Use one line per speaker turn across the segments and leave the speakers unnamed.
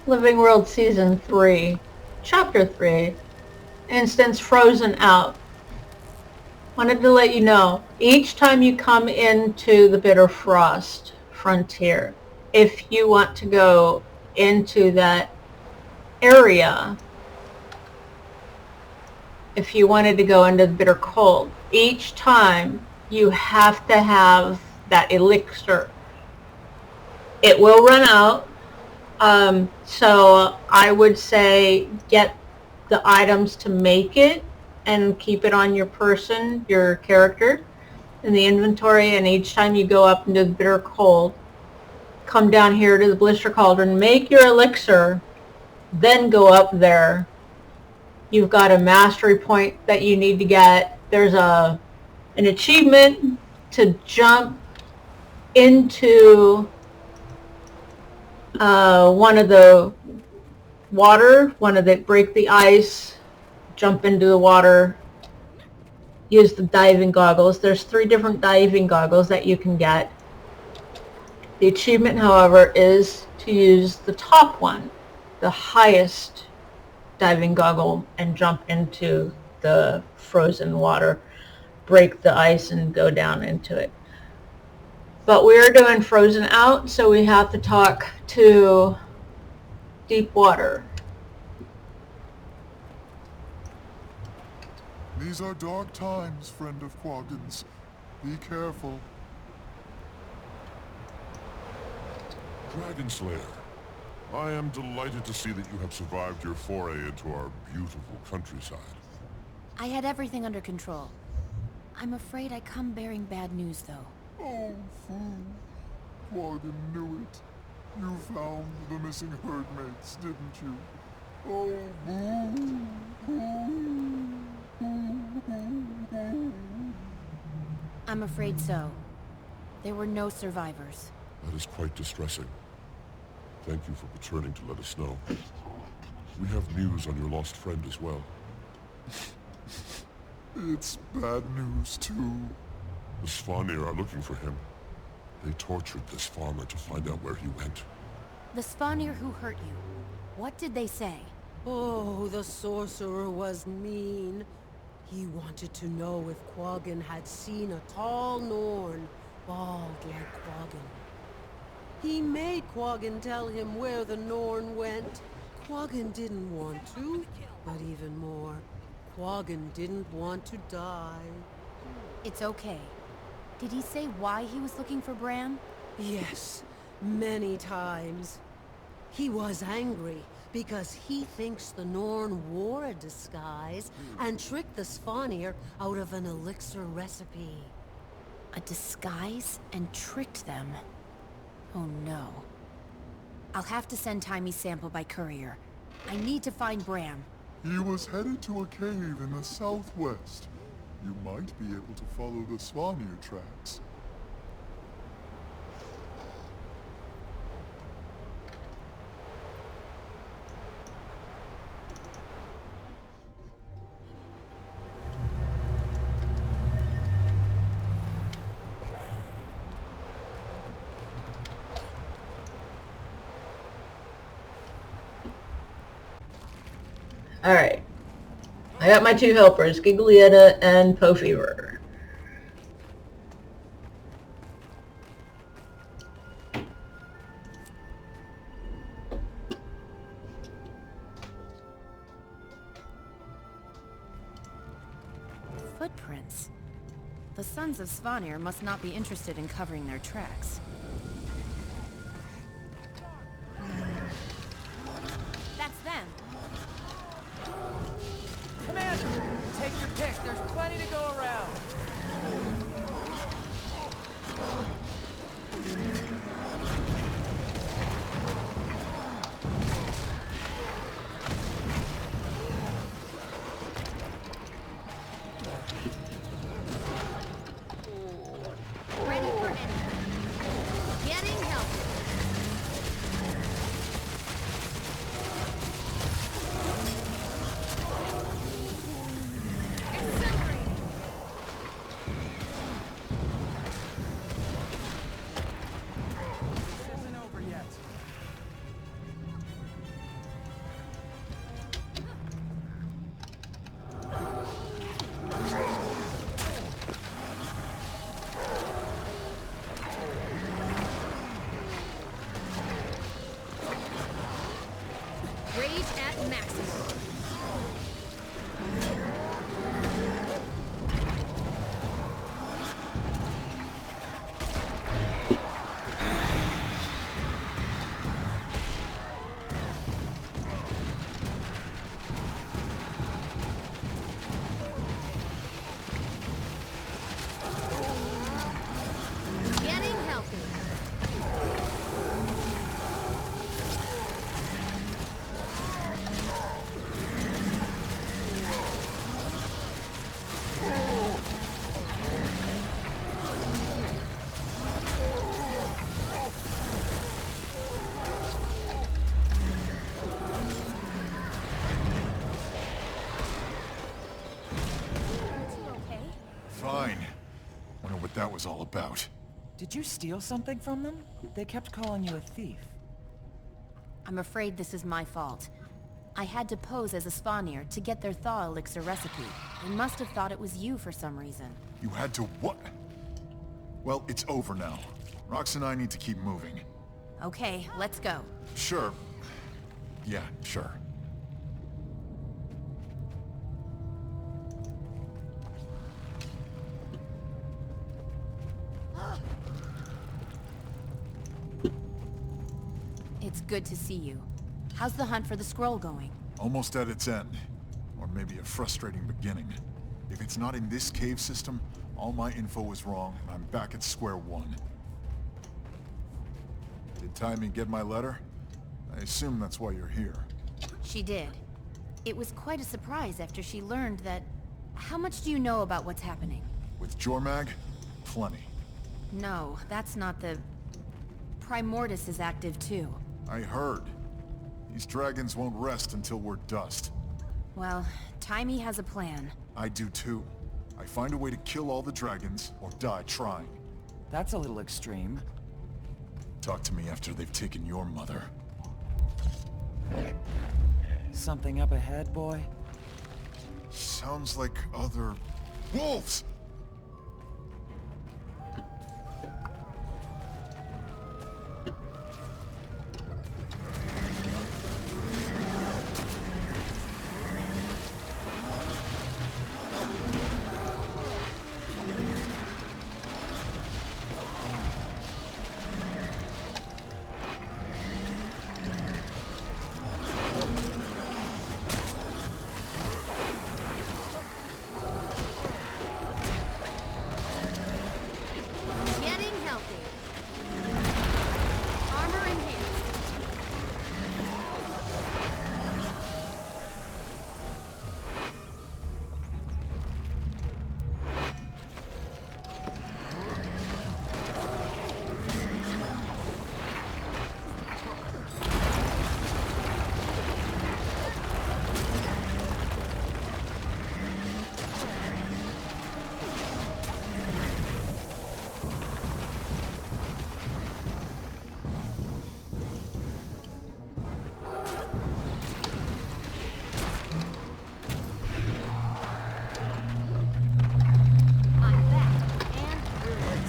Living World Season 3, Chapter 3, Instance Frozen Out. Wanted to let you know, each time you come into the Bitter Frost frontier, if you want to go into that area, if you wanted to go into the Bitter Cold, each time you have to have that elixir. It will run out. So I would say get the items to make it and keep it on your person, your character, in the inventory. And each time you go up into the Bitter Cold, come down here to the Blister Cauldron, make your elixir, then go up there. You've got a mastery point that you need to get. There's an achievement to jump into one of the break the ice, jump into the water, use the diving goggles. There's 3 different diving goggles that you can get. The achievement, however, is to use the top one, the highest diving goggle, and jump into the frozen water, break the ice, and go down into it. But we're doing Frozen Out, so we have to talk to Deepwater.
These are dark times, friend of Quaggan's. Be careful.
Dragon Slayer, I am delighted to see that you have survived your foray into our beautiful countryside.
I had everything under control. I'm afraid I come bearing bad news, though.
Oh, fool. Quaggan knew it. You found the missing herdmates, didn't you? Oh, boo, boo, boo, boo.
I'm afraid so. There were no survivors.
That is quite distressing. Thank you for returning to let us know. We have news on your lost friend as well.
It's bad news, too.
The Svanir are looking for him. They tortured this farmer to find out where he went.
The Svanir who hurt you, what did they say?
Oh, the sorcerer was mean. He wanted to know if Quaggan had seen a tall Norn, bald like Quaggan. He made Quaggan tell him where the Norn went. Quaggan didn't want to, but even more, Quaggan didn't want to die.
It's okay. Did he say why he was looking for Bran?
Yes, many times. He was angry because he thinks the Norn wore a disguise and tricked the Svanir out of an elixir recipe.
A disguise and tricked them. Oh no. I'll have to send Timy's sample by courier. I need to find Bran.
He was headed to a cave in the southwest. You might be able to follow the Svanir tracks.
Alright. I got my 2 helpers, Giglietta and Pofever.
Footprints. The Sons of Svanir must not be interested in covering their tracks. That's them.
Commander, take your pick. There's plenty to go around.
Ready for anything. Getting help. maximum. Getting healthy. Okay.
Fine. Wonder what that was all about.
Did you steal something from them? They kept calling you a thief.
I'm afraid this is my fault. I had to pose as a Svanir to get their thaw elixir recipe. They must have thought it was you for some reason.
You had to what? Well, it's over now. Rox and I need to keep moving.
Okay, let's go.
Sure. Yeah, sure.
It's good to see you. How's the hunt for the scroll going?
Almost at its end. Or maybe a frustrating beginning. If it's not in this cave system, all my info was wrong, and I'm back at square one. Did Taimi get my letter? I assume that's why you're here.
She did. It was quite a surprise after she learned that... How much do you know about what's happening?
With Jormag? Plenty.
No, that's not the... Primordus is active too.
I heard. These dragons won't rest until we're dust.
Well, Taimi has a plan.
I do too. I find a way to kill all the dragons, or die trying.
That's a little extreme.
Talk to me after they've taken your mother.
Something up ahead, boy?
Sounds like other... wolves!
Getting healthy. Armor enhanced. I'm back and brilliant.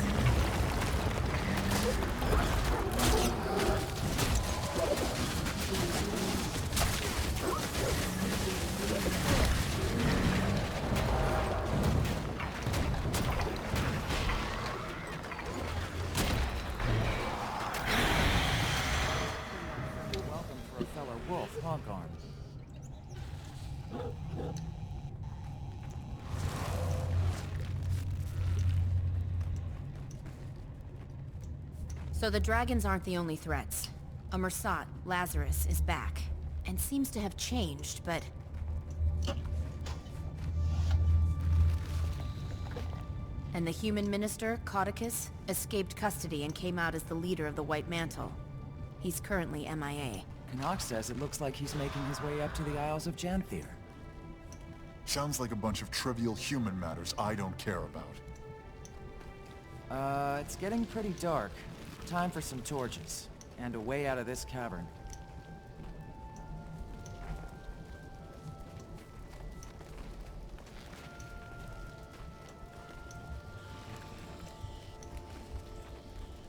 Welcome for a fellow wolf, honk arm.
So the dragons aren't the only threats. A Mersat, Lazarus, is back. And seems to have changed, but... And the human minister, Caudicus, escaped custody and came out as the leader of the White Mantle. He's currently MIA.
Canuck says it looks like he's making his way up to the Isles of Janthier.
Sounds like a bunch of trivial human matters I don't care about.
It's getting pretty dark. Time for some torches. And a way out of this cavern.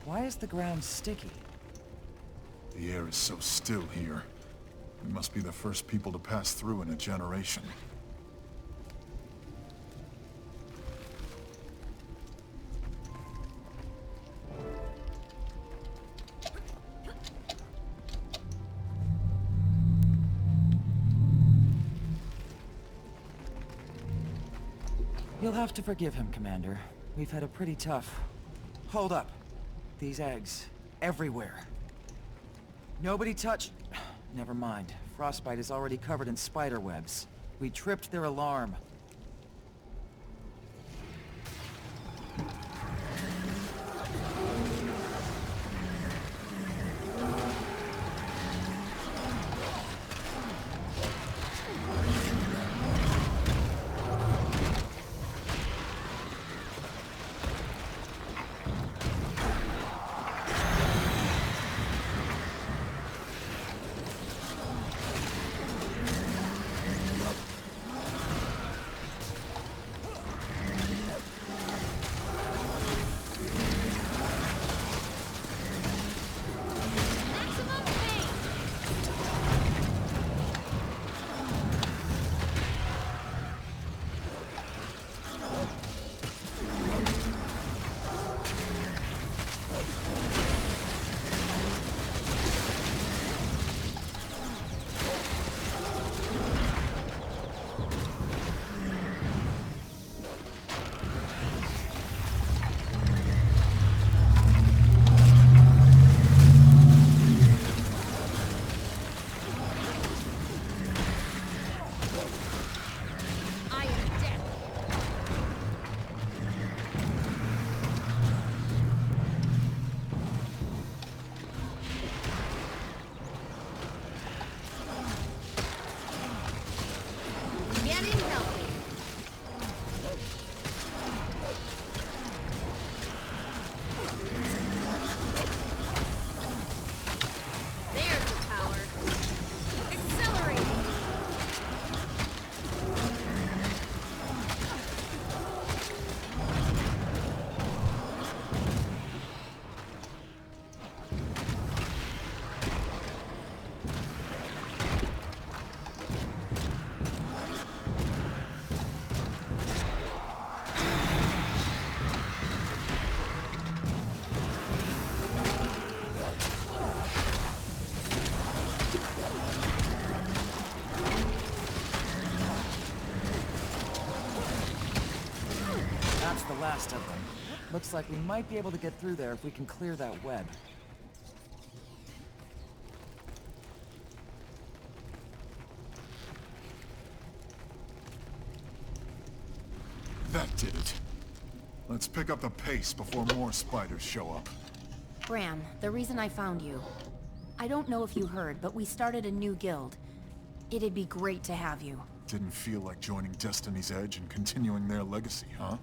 Why is the ground sticky?
The air is so still here. We must be the first people to pass through in a generation.
You'll have to forgive him, Commander. We've had a pretty tough... Hold up. These eggs. Everywhere. Nobody touch... Never mind. Frostbite is already covered in spider webs. We tripped their alarm. The last of them. Looks like we might be able to get through there if we can clear that web.
That did it. Let's pick up the pace before more spiders show up.
Bram, the reason I found you. I don't know if you heard, but we started a new guild. It'd be great to have you.
Didn't feel like joining Destiny's Edge and continuing their legacy, huh?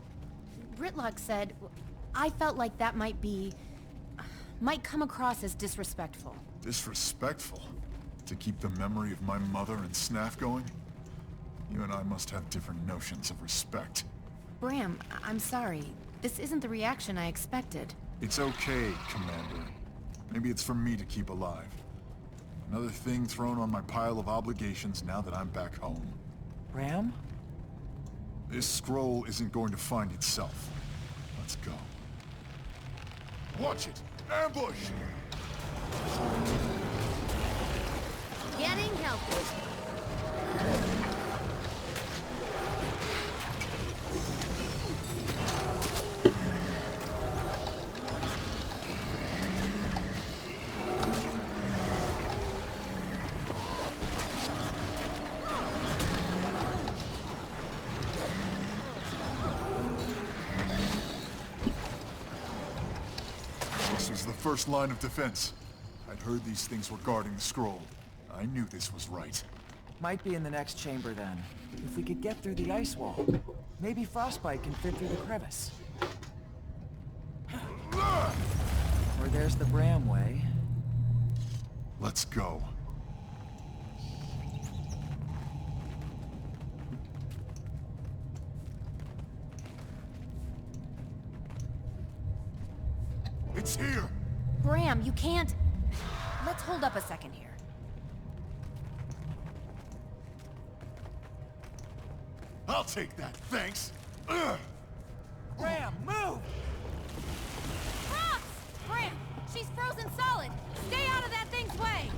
Britlock said... I felt like that might come across as disrespectful.
Disrespectful? To keep the memory of my mother and Snaff going? You and I must have different notions of respect.
Bram, I'm sorry. This isn't the reaction I expected.
It's okay, Commander. Maybe it's for me to keep alive. Another thing thrown on my pile of obligations now that I'm back home.
Bram?
This scroll isn't going to find itself. Let's go. Watch it! Ambush!
Getting helped.
This was the first line of defense. I'd heard these things were guarding the scroll. I knew this was right.
Might be in the next chamber then. If we could get through the ice wall, maybe Frostbite can fit through the crevice. Or there's the Bram way.
Let's go. It's here!
Bram, you can't... Let's hold up a second here.
I'll take that, thanks. Ugh.
Ram, move!
Rox! Ram, she's frozen solid. Stay out of that thing's way.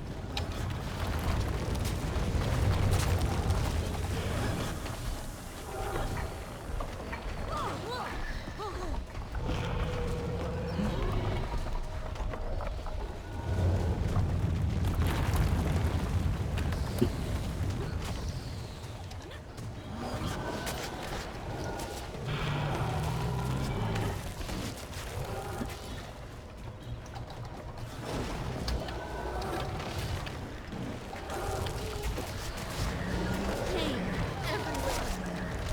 Pain everywhere.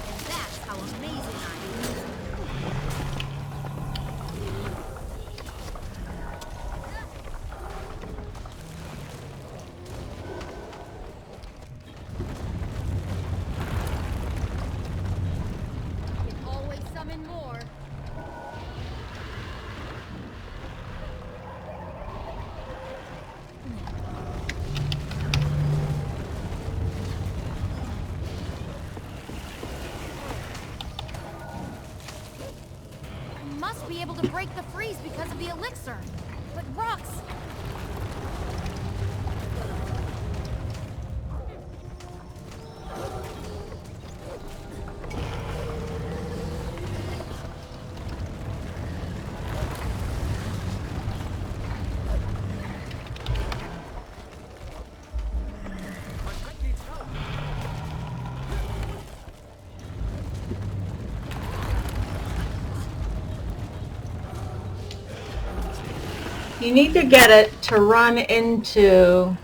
And that's how amazing I am. Can always summon more. I must be able to break the freeze because of the elixir. But Rox,
You need to get it to run into...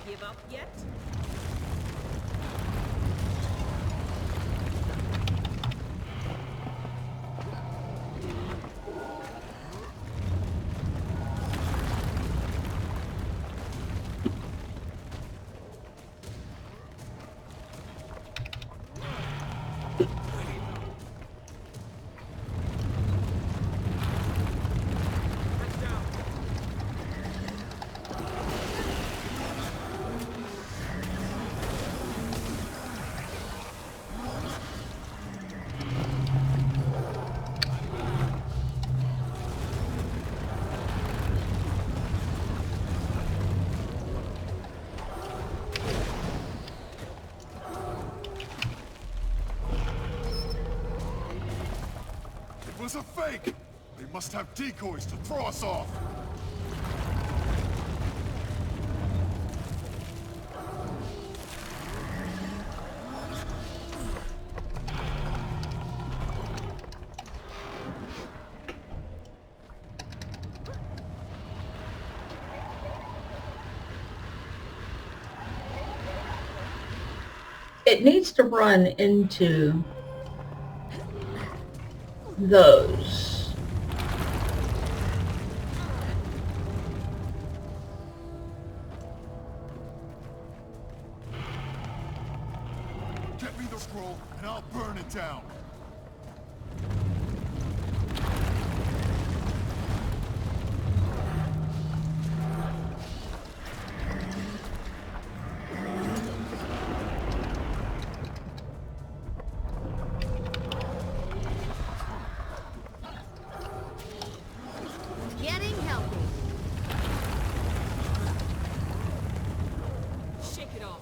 Give up yet?
It was a fake! They must have decoys to throw us off!
It needs to run into those.
Get me the scroll, and I'll burn it down!
getting healthy.
Shake it off.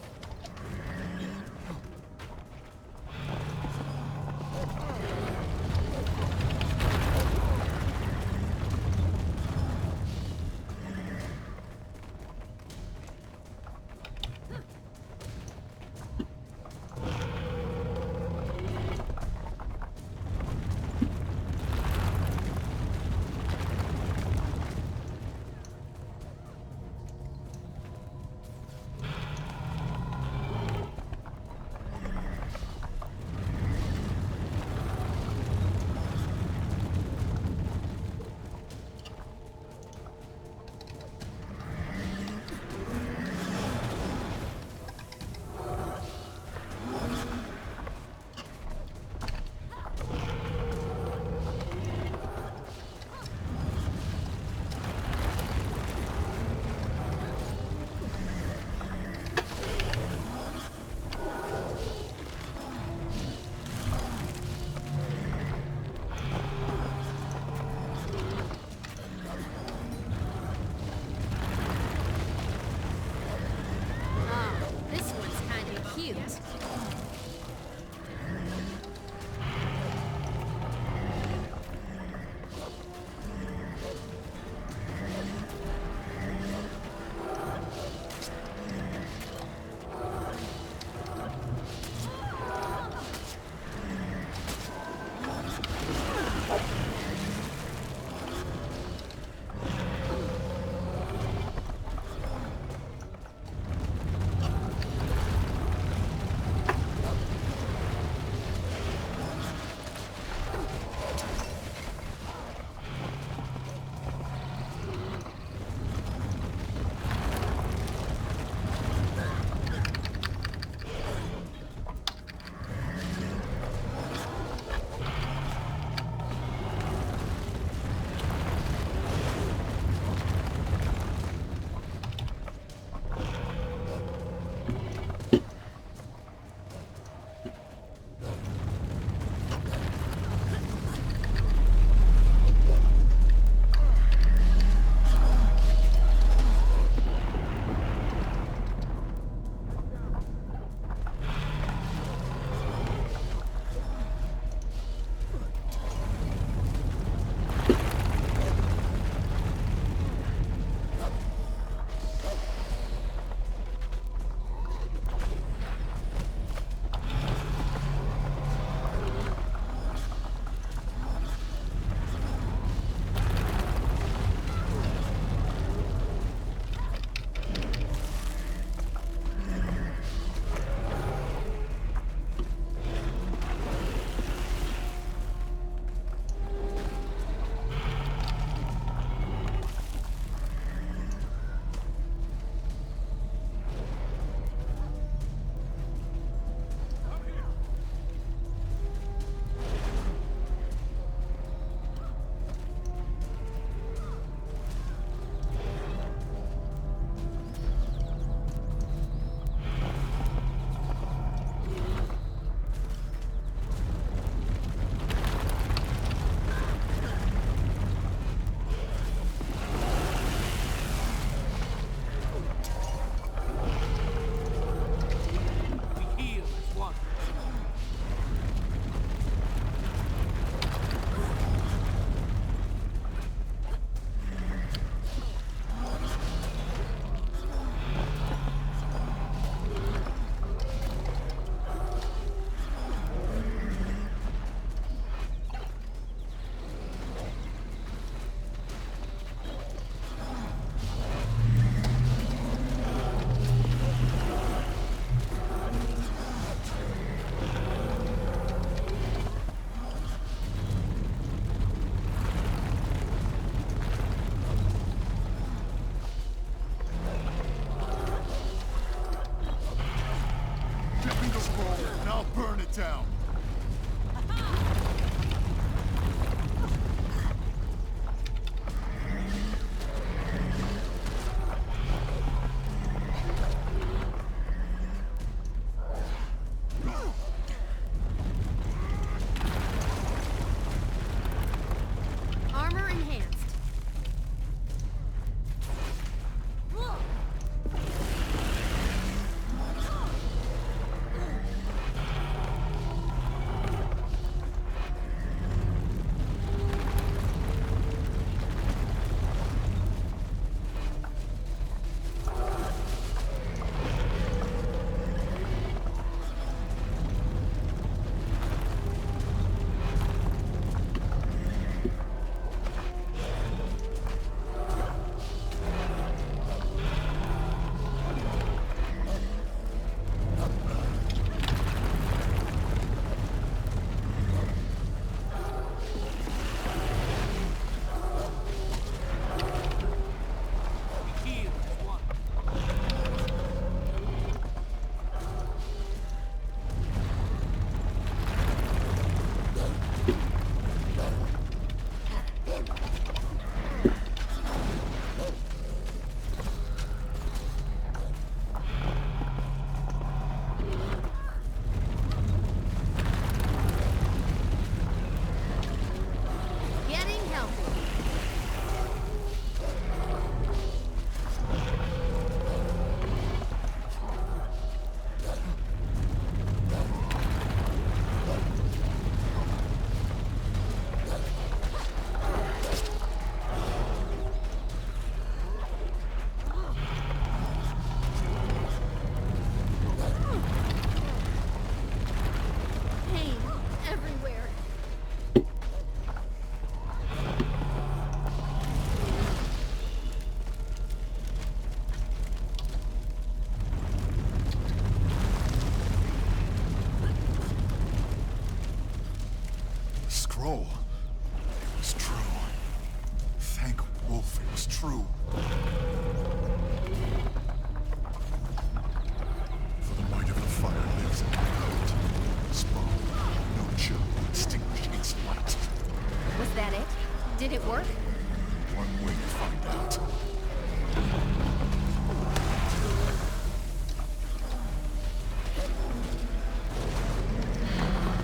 town.
Armor enhanced. Getting healthy. Pain everywhere.
Scroll. It was true. Thank Wolf, it was true. For the might of the fire lives in my heart. Spawn, no chill will extinguish its light.
Was that it? Did it work?
One way to find out.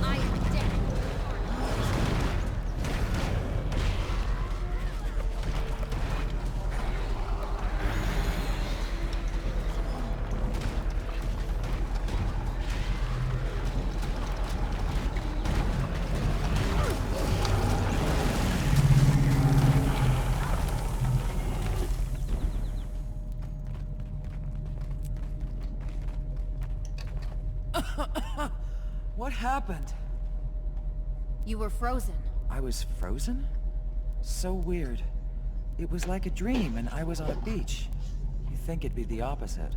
I am dead.
What happened?
You were frozen.
I was frozen? So weird. It was like a dream and I was on a beach. You'd think it'd be the opposite.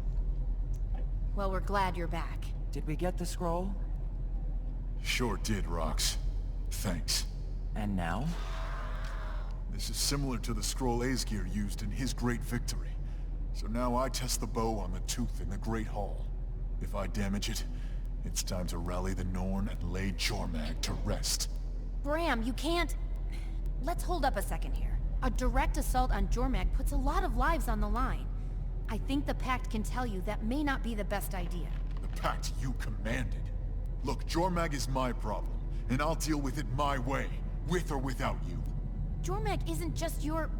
Well, we're glad you're back.
Did we get the scroll?
Sure did, Rox. Thanks.
And now?
This is similar to the scroll Aesgeir used in his great victory. So now I test the bow on the tooth in the Great Hall. If I damage it, it's time to rally the Norn and lay Jormag to rest.
Bram, you can't... Let's hold up a second here. A direct assault on Jormag puts a lot of lives on the line. I think the Pact can tell you that may not be the best idea.
The pact you commanded. Look, Jormag is my problem, and I'll deal with it my way, with or without you.
Jormag isn't just your...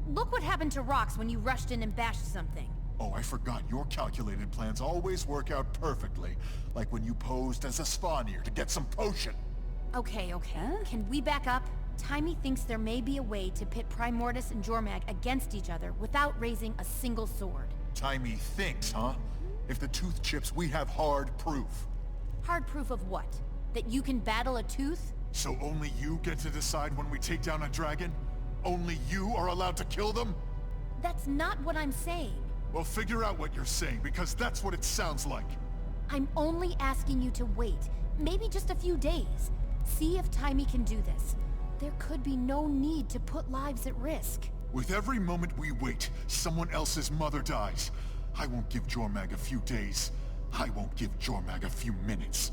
Look what happened to Rox when you rushed in and bashed something.
Oh, I forgot. Your calculated plans always work out perfectly. Like when you posed as a Svanir to get some potion.
Okay. Can we back up? Timey thinks there may be a way to pit Primordus and Jormag against each other without raising a single sword.
Timey thinks, huh? If the tooth chips, we have hard proof.
Hard proof of what? That you can battle a tooth?
So only you get to decide when we take down a dragon? Only you are allowed to kill them?
That's not what I'm saying.
Well, figure out what you're saying, because that's what it sounds like.
I'm only asking you to wait. Maybe just a few days. See if Timey can do this. There could be no need to put lives at risk.
With every moment we wait, someone else's mother dies. I won't give Jormag a few days. I won't give Jormag a few minutes.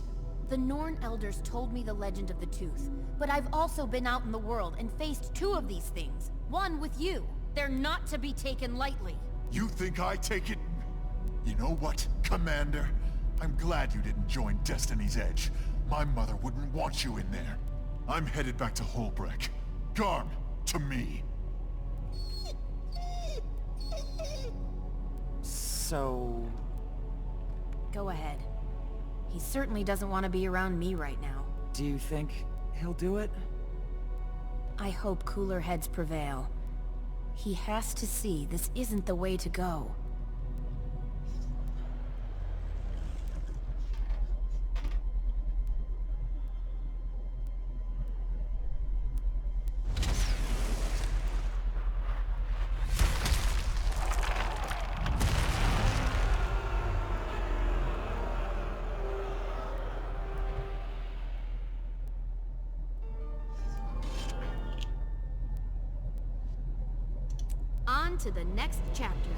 The Norn elders told me the legend of the tooth, but I've also been out in the world and faced two of these things. One with you. They're not to be taken lightly.
You think I take it? You know what, Commander? I'm glad you didn't join Destiny's Edge. My mother wouldn't want you in there. I'm headed back to Holbreck. Garm, to me.
So...
Go ahead. He certainly doesn't want to be around me right now.
do you think he'll do it?
I hope cooler heads prevail. He has to see this isn't the way to go. On to the next chapter.